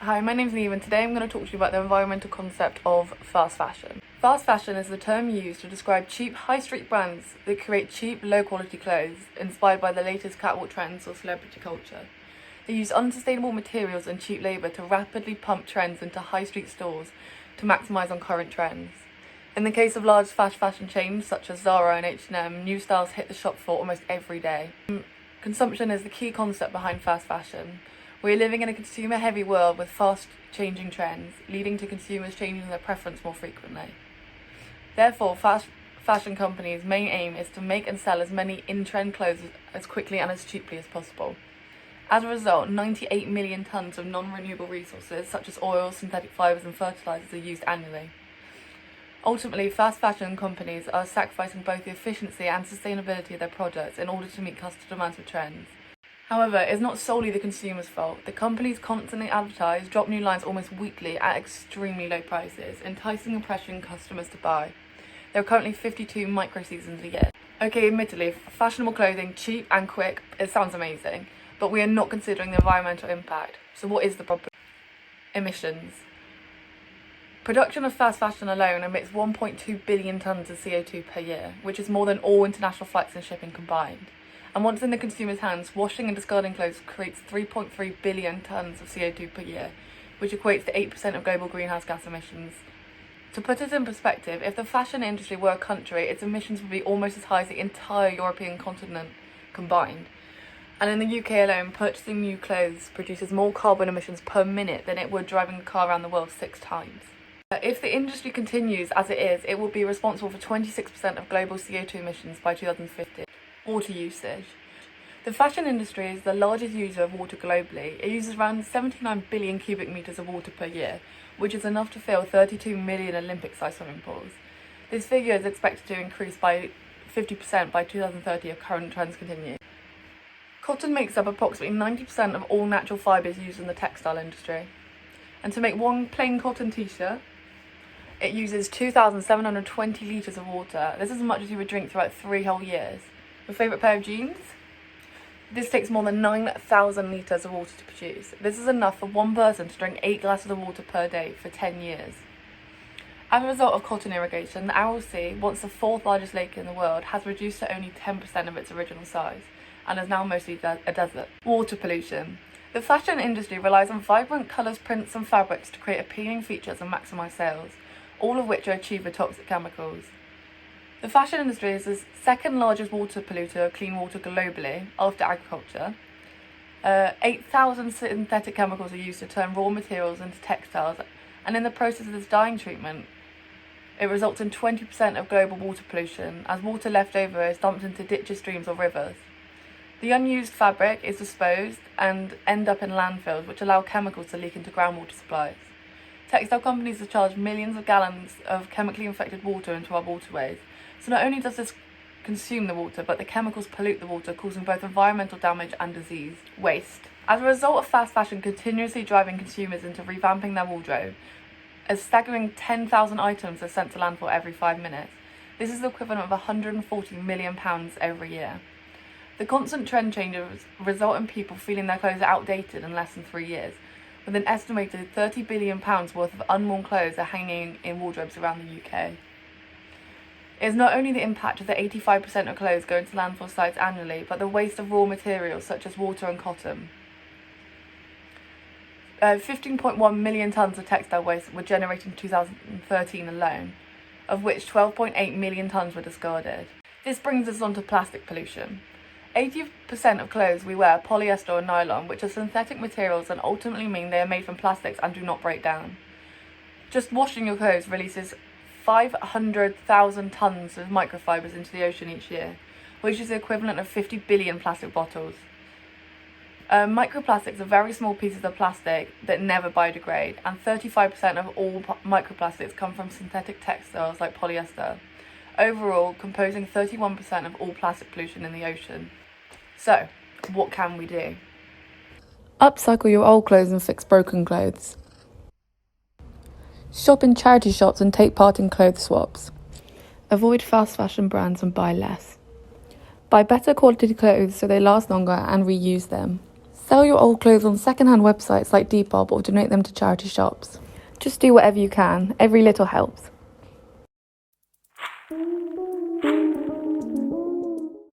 Hi, my name's Niamh and today I'm going to talk to you about the environmental concept of fast fashion. Fast fashion is the term used to describe cheap high street brands that create cheap, low quality clothes inspired by the latest catwalk trends or celebrity culture. They use unsustainable materials and cheap labour to rapidly pump trends into high street stores to maximise on current trends. In the case of large fast fashion chains such as Zara and H&M, new styles hit the shop floor almost every day. Consumption is the key concept behind fast fashion. We are living in a consumer-heavy world with fast-changing trends, leading to consumers changing their preference more frequently. Therefore, fast fashion companies' main aim is to make and sell as many in-trend clothes as quickly and as cheaply as possible. As a result, 98 million tonnes of non-renewable resources, such as oil, synthetic fibres and fertilisers, are used annually. Ultimately, fast fashion companies are sacrificing both the efficiency and sustainability of their products in order to meet customer demands for trends. However, it's not solely the consumer's fault. The companies constantly advertise, drop new lines almost weekly at extremely low prices, enticing and pressuring customers to buy. There are currently 52 micro-seasons a year. Okay, admittedly, fashionable clothing, cheap and quick, it sounds amazing, but we are not considering the environmental impact. So what is the problem? Emissions. Production of fast fashion alone emits 1.2 billion tonnes of CO2 per year, which is more than all international flights and shipping combined. And once in the consumer's hands, washing and discarding clothes creates 3.3 billion tonnes of CO2 per year, which equates to 8% of global greenhouse gas emissions. To put it in perspective, if the fashion industry were a country, its emissions would be almost as high as the entire European continent combined. And in the UK alone, purchasing new clothes produces more carbon emissions per minute than it would driving a car around the world 6 times. If the industry continues as it is, it will be responsible for 26% of global CO2 emissions by 2050. Water usage. The fashion industry is the largest user of water globally. It uses around 79 billion cubic metres of water per year, which is enough to fill 32 million Olympic-sized swimming pools. This figure is expected to increase by 50% by 2030 if current trends continue. Cotton makes up approximately 90% of all natural fibres used in the textile industry. And to make one plain cotton t-shirt, it uses 2,720 litres of water. This is as much as you would drink throughout 3 whole years. Your favourite pair of jeans? This takes more than 9,000 litres of water to produce. This is enough for one person to drink 8 glasses of water per day for 10 years. As a result of cotton irrigation, the Aral Sea, once the 4th largest lake in the world, has reduced to only 10% of its original size and is now mostly a desert. Water pollution. The fashion industry relies on vibrant colours, prints and fabrics to create appealing features and maximise sales, all of which are achieved with toxic chemicals. The fashion industry is the second largest water polluter of clean water globally, after agriculture. 8,000 synthetic chemicals are used to turn raw materials into textiles, and in the process of this dyeing treatment, it results in 20% of global water pollution, as water left over is dumped into ditches, streams or rivers. The unused fabric is disposed and end up in landfills, which allow chemicals to leak into groundwater supplies. Textile companies have charged millions of gallons of chemically infected water into our waterways. So not only does this consume the water, but the chemicals pollute the water, causing both environmental damage and disease. Waste. As a result of fast fashion continuously driving consumers into revamping their wardrobe, a staggering 10,000 items are sent to landfill every 5 minutes. This is the equivalent of £140 million every year. The constant trend changes result in people feeling their clothes are outdated in less than 3 years, with an estimated £30 billion worth of unworn clothes are hanging in wardrobes around the UK. It is not only the impact of the 85% of clothes going to landfill sites annually, but the waste of raw materials such as water and cotton. 15.1 million tonnes of textile waste were generated in 2013 alone, of which 12.8 million tonnes were discarded. This brings us on to plastic pollution. 80% of clothes we wear are polyester or nylon, which are synthetic materials and ultimately mean they are made from plastics and do not break down. Just washing your clothes releases 500,000 tonnes of microfibres into the ocean each year, which is the equivalent of 50 billion plastic bottles. Microplastics are very small pieces of plastic that never biodegrade, and 35% of all microplastics come from synthetic textiles like polyester, overall composing 31% of all plastic pollution in the ocean. So, what can we do? Upcycle your old clothes and fix broken clothes. Shop in charity shops and take part in clothes swaps. Avoid fast fashion brands and buy less. Buy better quality clothes so they last longer and reuse them. Sell your old clothes on second-hand websites like Depop or donate them to charity shops. Just do whatever you can. Every little helps.